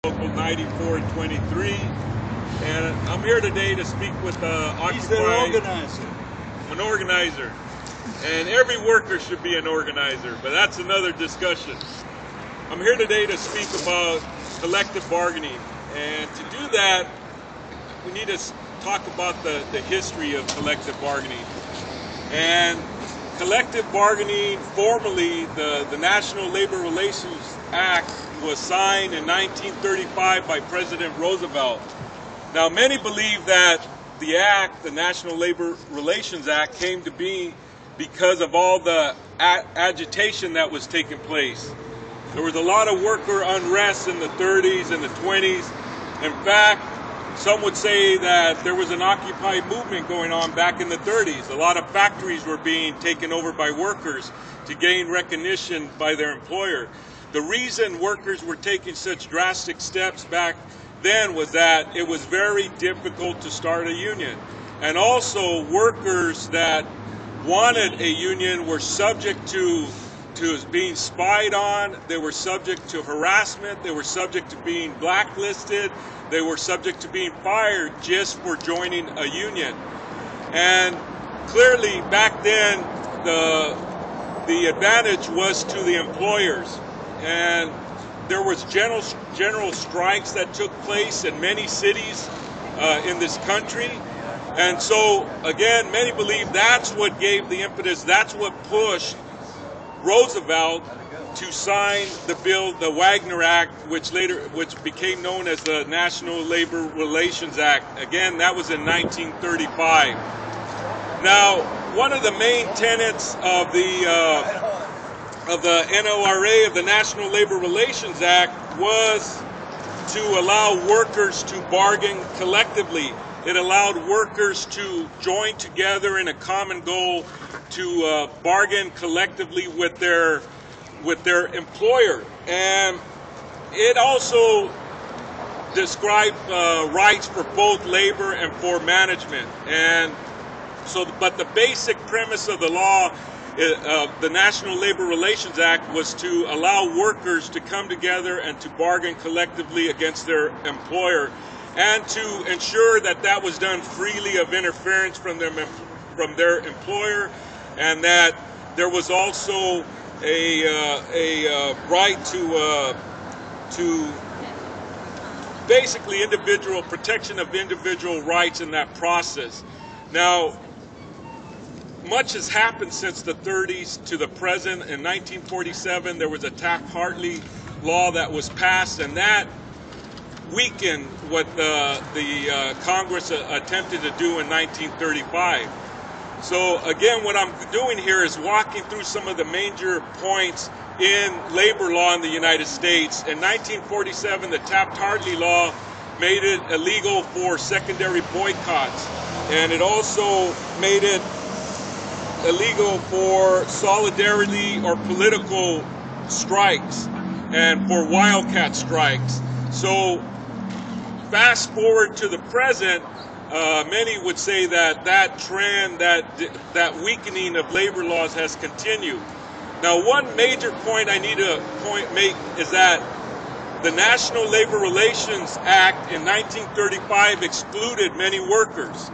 Local 94 and 23, and I'm here today to speak with He's the organizer. An organizer, and every worker should be an organizer, but that's another discussion. I'm here today to speak about collective bargaining, and to do that, we need to talk about the history of collective bargaining. And collective bargaining, formally, the National Labor Relations Act was signed in 1935 by President Roosevelt. Now, many believe that the act, the National Labor Relations Act, came to be because of all the agitation that was taking place. There was a lot of worker unrest in the 30s and the 20s. In fact, some would say that there was an Occupy movement going on back in the 30s. A lot of factories were being taken over by workers to gain recognition by their employer. The reason workers were taking such drastic steps back then was that it was very difficult to start a union. And also, workers that wanted a union were subject to being spied on, they were subject to harassment, they were subject to being blacklisted, they were subject to being fired just for joining a union. And clearly back then the advantage was to the employers, and there was general strikes that took place in many cities in this country. And so again, many believe that's what gave the impetus, that's what pushed Roosevelt to sign the bill, the Wagner Act, which became known as the National Labor Relations Act. Again, that was in 1935. Now, one of the main tenets of the NLRA, of the National Labor Relations Act, was to allow workers to bargain collectively. It allowed workers to join together in a common goal to bargain collectively with their employer. And it also described rights for both labor and for management. And so, but the basic premise of the law, the National Labor Relations Act, was to allow workers to come together and to bargain collectively against their employer, and to ensure that that was done freely of interference from their employer, and that there was also a right to basically individual protection of individual rights in that process. Now, much has happened since the 30s to the present. In 1947, there was a Taft-Hartley law that was passed, and that weakened what the Congress attempted to do in 1935. So again, what I'm doing here is walking through some of the major points in labor law in the United States. In 1947, the Taft-Hartley law made it illegal for secondary boycotts, and it also made it illegal for solidarity or political strikes and for wildcat strikes. So fast forward to the present, many would say that that trend, that weakening of labor laws has continued. Now, one major point I need to make is that the National Labor Relations Act in 1935 excluded many workers.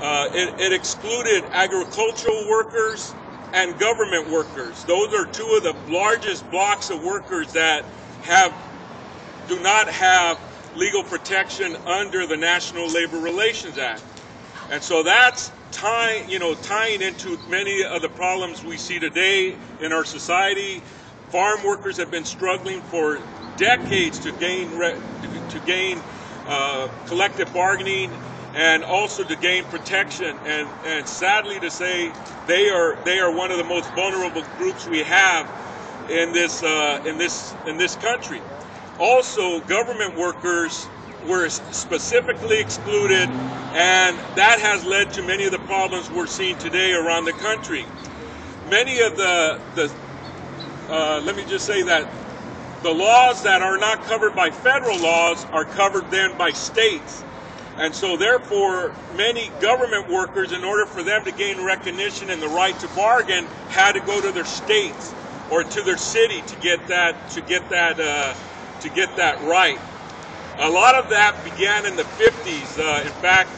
It excluded agricultural workers and government workers. Those are two of the largest blocks of workers that do not have legal protection under the National Labor Relations Act. And so that's tying into many of the problems we see today in our society. Farm workers have been struggling for decades to gain collective bargaining and also to gain protection. And sadly to say, they are one of the most vulnerable groups we have in this country. Also, government workers were specifically excluded, and that has led to many of the problems we're seeing today around the country. Many of let me just say that the laws that are not covered by federal laws are covered then by states. And so therefore, many government workers, in order for them to gain recognition and the right to bargain, had to go to their states or to their city to get that right. A lot of that began in the 50s. In fact,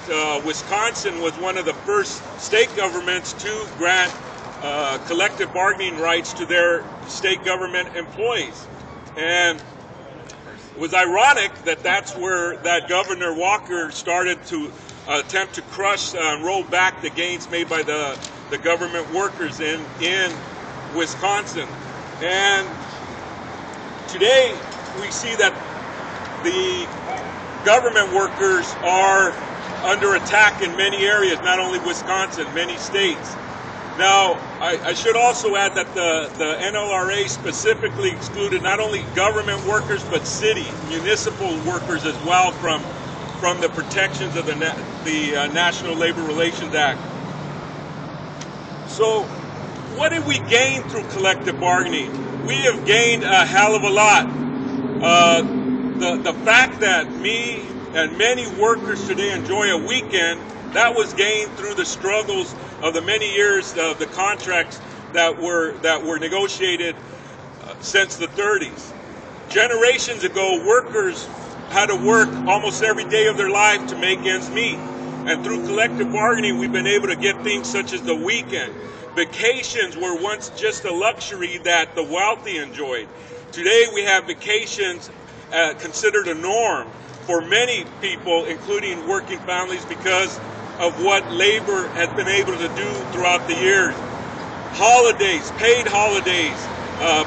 Wisconsin was one of the first state governments to grant collective bargaining rights to their state government employees. And it was ironic that that's where that Governor Walker started to attempt to crush and roll back the gains made by the government workers in Wisconsin. And today we see that the government workers are under attack in many areas, not only Wisconsin, many states. Now, I should also add that the NLRA specifically excluded not only government workers, but city, municipal workers as well from the protections of the National Labor Relations Act. So, what did we gain through collective bargaining? We have gained a hell of a lot. The fact that me and many workers today enjoy a weekend, that was gained through the struggles of the many years of the contracts that were negotiated since the 30s. Generations ago, workers had to work almost every day of their life to make ends meet. And through collective bargaining, we've been able to get things such as the weekend. Vacations were once just a luxury that the wealthy enjoyed. Today we have vacations considered a norm for many people, including working families, because of what labor has been able to do throughout the years. Holidays, paid holidays,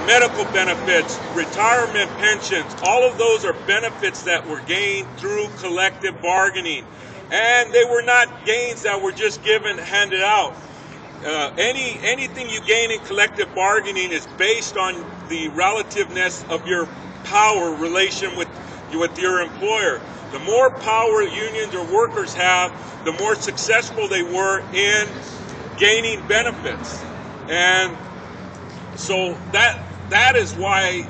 medical benefits, retirement pensions, all of those are benefits that were gained through collective bargaining. And they were not gains that were just handed out. Anything you gain in collective bargaining is based on the relativeness of your power relation with your employer. The more power unions or workers have, the more successful they were in gaining benefits. And so that is why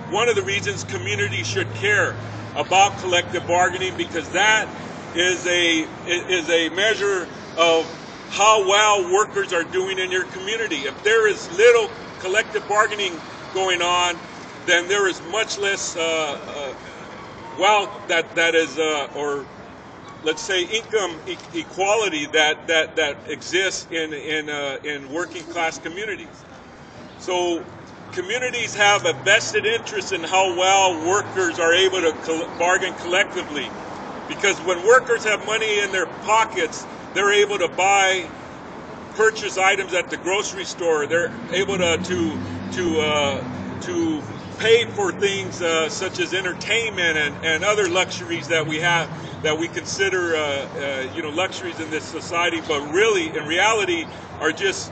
one of the reasons communities should care about collective bargaining, because that is a measure of how well workers are doing in your community. If there is little collective bargaining going on, then there is much less wealth that is, or let's say income equality that exists in working class communities. So communities have a vested interest in how well workers are able to bargain collectively, because when workers have money in their pockets, they're able to purchase items at the grocery store. They're able to pay for things such as entertainment and other luxuries that we have, that we consider luxuries in this society, but really, in reality, are just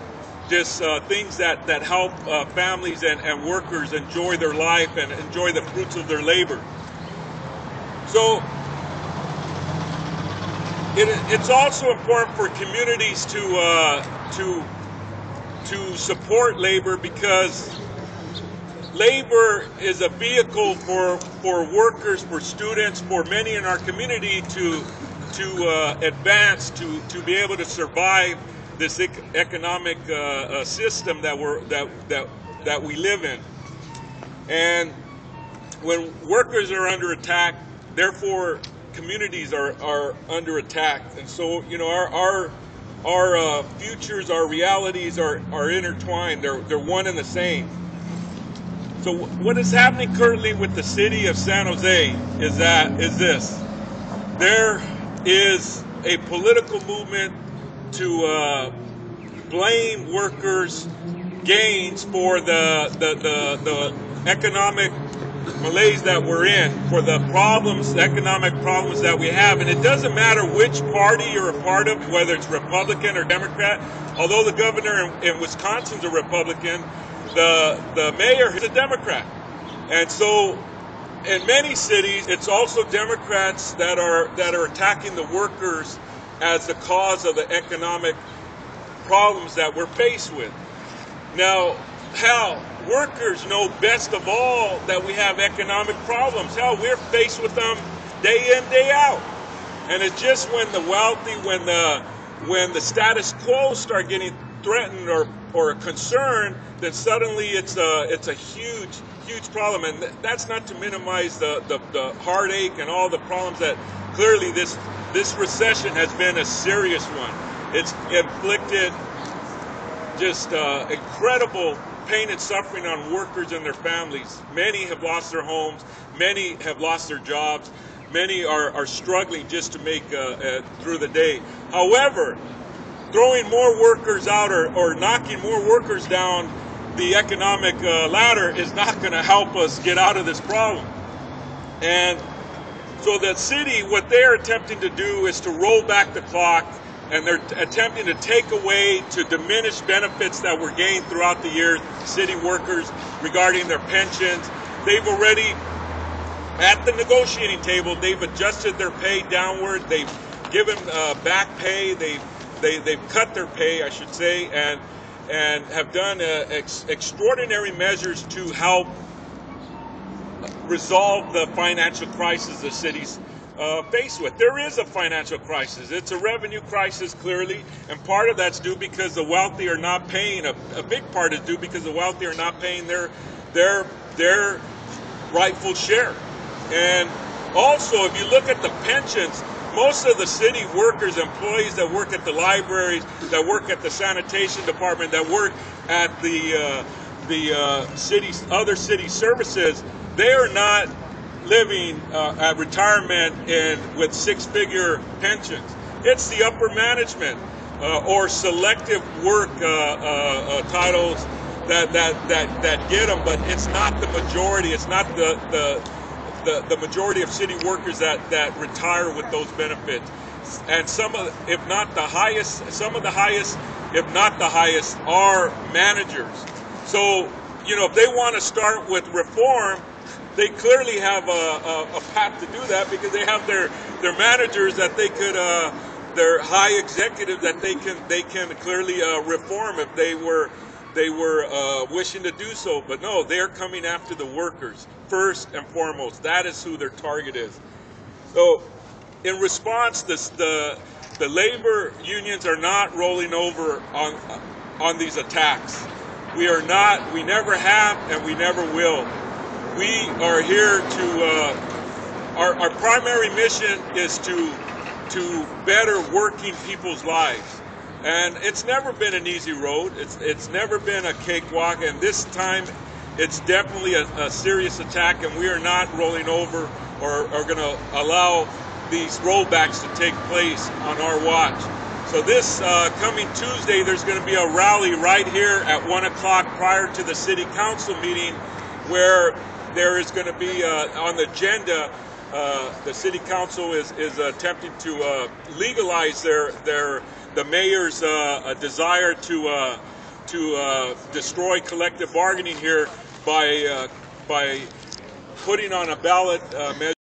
things that help families and workers enjoy their life and enjoy the fruits of their labor. So it's also important for communities to support labor, because labor is a vehicle for workers, for students, for many in our community to advance, to be able to survive this economic system that we live in. And when workers are under attack, therefore communities are under attack. And so, our futures, our realities are intertwined. They're one and the same. So what is happening currently with the city of San Jose is this. There is a political movement to blame workers' gains for the economic malaise that we're in, for the economic problems that we have. And it doesn't matter which party you're a part of, whether it's Republican or Democrat. Although the governor in Wisconsin's a Republican, the mayor is a Democrat. And so in many cities, it's also Democrats that are attacking the workers as the cause of the economic problems that we're faced with. Now, hell, workers know best of all that we have economic problems. Hell, we're faced with them day in, day out. And it's just when the wealthy, when the status quo start getting threatened or a concern, then suddenly it's a huge problem. And that's not to minimize the heartache and all the problems that clearly this recession has been a serious one. It's inflicted just incredible pain and suffering on workers and their families. Many have lost their homes. Many have lost their jobs. Many are struggling just to make through the day. However, throwing more workers out or knocking more workers down the economic ladder is not going to help us get out of this problem. And so the city, what they're attempting to do is to roll back the clock, and they're attempting to take away, to diminish benefits that were gained throughout the year, city workers, regarding their pensions. They've already, at the negotiating table, they've adjusted their pay downward. They've given back pay. They've cut their pay, I should say, and have done extraordinary measures to help resolve the financial crisis the city's faced with. There is a financial crisis. It's a revenue crisis, clearly, and part of that's due because the wealthy are not paying. A big part is due because the wealthy are not paying their rightful share. And also, if you look at the pensions, most of the city workers, employees that work at the libraries, that work at the sanitation department, that work at the city's other city services, they are not living at retirement with six-figure pensions. It's the upper management or selective work titles that get them, but it's not the majority. It's not the majority of city workers that retire with those benefits. And some of, if not the highest, some of the highest, if not the highest, are managers. So, if they want to start with reform, they clearly have a path to do that, because they have their managers that they could, their high executives that they can clearly reform if they were wishing to do so. But no, they're coming after the workers first and foremost. That is who their target is. So, in response, the labor unions are not rolling over on these attacks. We are not. We never have, and we never will. We are here to, our primary mission is to better working people's lives. And it's never been an easy road. It's never been a cakewalk, and this time it's definitely a serious attack, and we are not rolling over or going to allow these rollbacks to take place on our watch. So this coming Tuesday, there's going to be a rally right here at 1 o'clock prior to the city council meeting, where there is going to be on the agenda, the city council is attempting to legalize the mayor's desire to destroy collective bargaining here by putting on a ballot measure